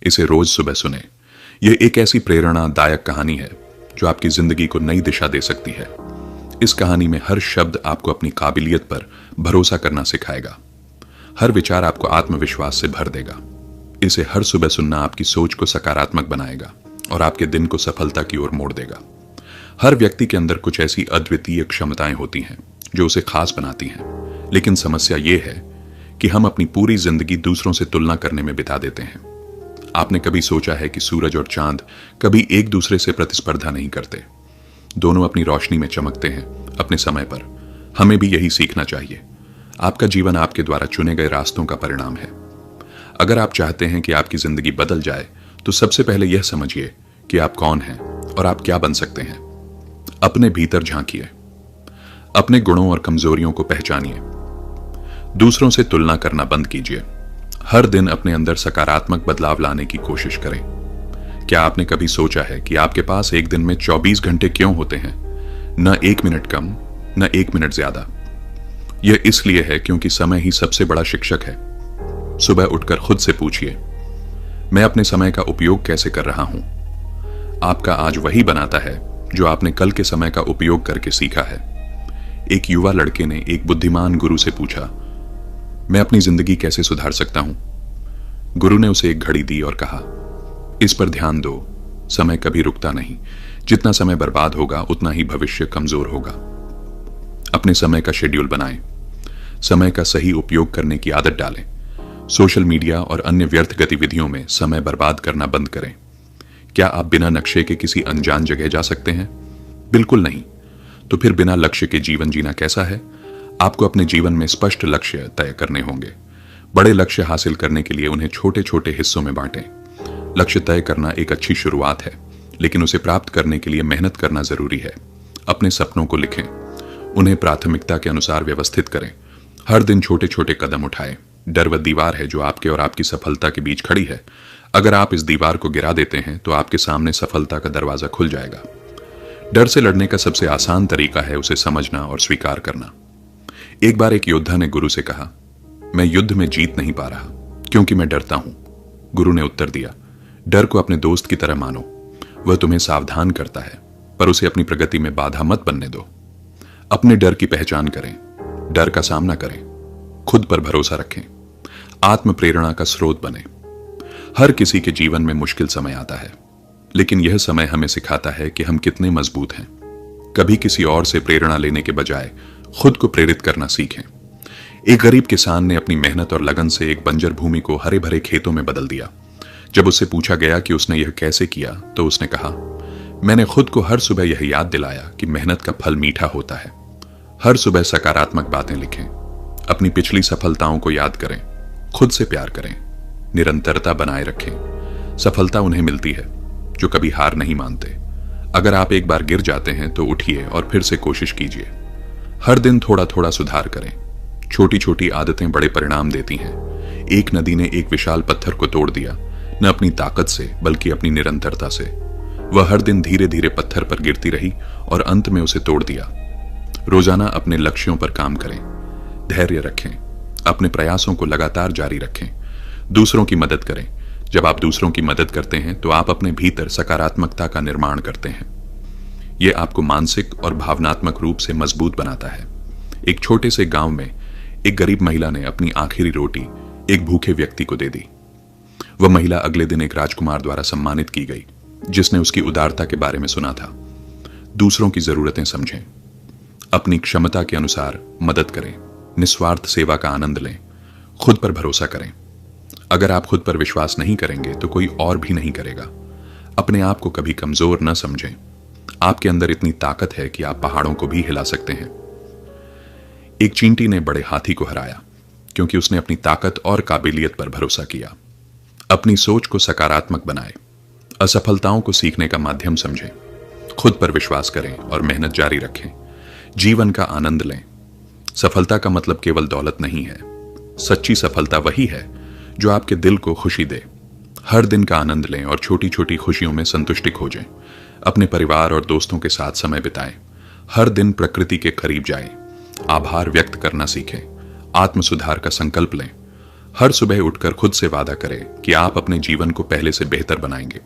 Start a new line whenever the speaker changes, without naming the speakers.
इसे रोज सुबह सुने। यह एक ऐसी प्रेरणादायक कहानी है जो आपकी जिंदगी को नई दिशा दे सकती है। इस कहानी में हर शब्द आपको अपनी काबिलियत पर भरोसा करना सिखाएगा। हर विचार आपको आत्मविश्वास से भर देगा। इसे हर सुबह सुनना आपकी सोच को सकारात्मक बनाएगा और आपके दिन को सफलता की ओर मोड़ देगा। हर व्यक्ति के अंदर कुछ ऐसी अद्वितीय क्षमताएं होती हैं जो उसे खास बनाती हैं, लेकिन समस्या यह है कि हम अपनी पूरी जिंदगी दूसरों से तुलना करने में बिता देते हैं। आपने कभी सोचा है कि सूरज और चांद कभी एक दूसरे से प्रतिस्पर्धा नहीं करते। दोनों अपनी रोशनी में चमकते हैं अपने समय पर। हमें भी यही सीखना चाहिए। आपका जीवन आपके द्वारा चुने गए रास्तों का परिणाम है। अगर आप चाहते हैं कि आपकी जिंदगी बदल जाए तो सबसे पहले यह समझिए कि आप कौन हैं और आप क्या बन सकते हैं। अपने भीतर झांकिए, अपने गुणों और कमजोरियों को पहचानिए। दूसरों से तुलना करना बंद कीजिए। हर दिन अपने अंदर सकारात्मक बदलाव लाने की कोशिश करें। क्या आपने कभी सोचा है कि आपके पास एक दिन में 24 घंटे क्यों होते हैं? न 1 मिनट कम, न 1 मिनट ज्यादा। यह इसलिए है क्योंकि समय ही सबसे बड़ा शिक्षक है। सुबह उठकर खुद से पूछिए, मैं अपने समय का उपयोग कैसे कर रहा हूं? आपका आज वही बनाता है जो आपने कल के समय का उपयोग करके सीखा है। एक युवा लड़के ने एक बुद्धिमान गुरु से पूछा, मैं अपनी जिंदगी कैसे सुधार सकता हूं? गुरु ने उसे एक घड़ी दी और कहा, इस पर ध्यान दो, समय कभी रुकता नहीं। जितना समय बर्बाद होगा उतना ही भविष्य कमजोर होगा। अपने समय का शेड्यूल बनाएं। समय का सही उपयोग करने की आदत डालें। सोशल मीडिया और अन्य व्यर्थ गतिविधियों में समय बर्बाद करना बंद करें। क्या आप बिना नक्शे के किसी अनजान जगह जा सकते हैं? बिल्कुल नहीं। तो फिर बिना लक्ष्य के जीवन जीना कैसा है? आपको अपने जीवन में स्पष्ट लक्ष्य तय करने होंगे। बड़े लक्ष्य हासिल करने के लिए उन्हें छोटे छोटे हिस्सों में बांटें। लक्ष्य तय करना एक अच्छी शुरुआत है, लेकिन उसे प्राप्त करने के लिए मेहनत करना जरूरी है। अपने सपनों को लिखें, उन्हें प्राथमिकता के अनुसार व्यवस्थित करें। हर दिन छोटे छोटे कदम उठाएं। डर वह दीवार है जो आपके और आपकी सफलता के बीच खड़ी है। अगर आप इस दीवार को गिरा देते हैं तो आपके सामने सफलता का दरवाजा खुल जाएगा। डर से लड़ने का सबसे आसान तरीका है उसे समझना और स्वीकार करना। एक बार एक योद्धा ने गुरु से कहा, मैं युद्ध में जीत नहीं पा रहा क्योंकि मैं डरता हूं। गुरु ने उत्तर दिया, डर को अपने दोस्त की तरह मानो। वह तुम्हें सावधान करता है, पर उसे अपनी प्रगति में बाधा मत बनने दो। अपने डर की पहचान करें, डर का सामना करें, खुद पर भरोसा रखें, आत्म प्रेरणा का स्रोत बने। हर किसी के जीवन में मुश्किल समय आता है, लेकिन यह समय हमें सिखाता है कि हम कितने मजबूत हैं। कभी किसी और से प्रेरणा लेने के बजाय खुद को प्रेरित करना सीखें। एक गरीब किसान ने अपनी मेहनत और लगन से एक बंजर भूमि को हरे भरे खेतों में बदल दिया। जब उससे पूछा गया कि उसने यह कैसे किया, तो उसने कहा, मैंने खुद को हर सुबह यह याद दिलाया कि मेहनत का फल मीठा होता है। हर सुबह सकारात्मक बातें लिखें, अपनी पिछली सफलताओं को याद करें, खुद से प्यार करें, निरंतरता बनाए रखें। सफलता उन्हें मिलती है जो कभी हार नहीं मानते। अगर आप एक बार गिर जाते हैं तो उठिए और फिर से कोशिश कीजिए। हर दिन थोड़ा थोड़ा सुधार करें। छोटी छोटी आदतें बड़े परिणाम देती हैं। एक नदी ने एक विशाल पत्थर को तोड़ दिया, न अपनी ताकत से बल्कि अपनी निरंतरता से। वह हर दिन धीरे धीरे पत्थर पर गिरती रही और अंत में उसे तोड़ दिया। रोजाना अपने लक्ष्यों पर काम करें, धैर्य रखें, अपने प्रयासों को लगातार जारी रखें, दूसरों की मदद करें। जब आप दूसरों की मदद करते हैं तो आप अपने भीतर सकारात्मकता का निर्माण करते हैं। यह आपको मानसिक और भावनात्मक रूप से मजबूत बनाता है। एक छोटे से गांव में एक गरीब महिला ने अपनी आखिरी रोटी एक भूखे व्यक्ति को दे दी। वह महिला अगले दिन एक राजकुमार द्वारा सम्मानित की गई, जिसने उसकी उदारता के बारे में सुना था। दूसरों की जरूरतें समझें, अपनी क्षमता के अनुसार मदद करें, निस्वार्थ सेवा का आनंद लें, खुद पर भरोसा करें। अगर आप खुद पर विश्वास नहीं करेंगे तो कोई और भी नहीं करेगा। अपने आप को कभी कमजोर न समझें। आपके अंदर इतनी ताकत है कि आप पहाड़ों को भी हिला सकते हैं। एक चींटी ने बड़े हाथी को हराया क्योंकि उसने अपनी ताकत और काबिलियत पर भरोसा किया। अपनी सोच को सकारात्मक बनाएं। असफलताओं को सीखने का माध्यम समझें। खुद पर विश्वास करें और मेहनत जारी रखें। जीवन का आनंद लें। सफलता का मतलब केवल दौलत नहीं है। सच्ची सफलता वही है जो आपके दिल को खुशी दे। हर दिन का आनंद लें और छोटी छोटी खुशियों में संतुष्टि खोजें। अपने परिवार और दोस्तों के साथ समय बिताएं। हर दिन प्रकृति के करीब जाएं। आभार व्यक्त करना सीखें। आत्म सुधार का संकल्प लें। हर सुबह उठकर खुद से वादा करें कि आप अपने जीवन को पहले से बेहतर बनाएंगे।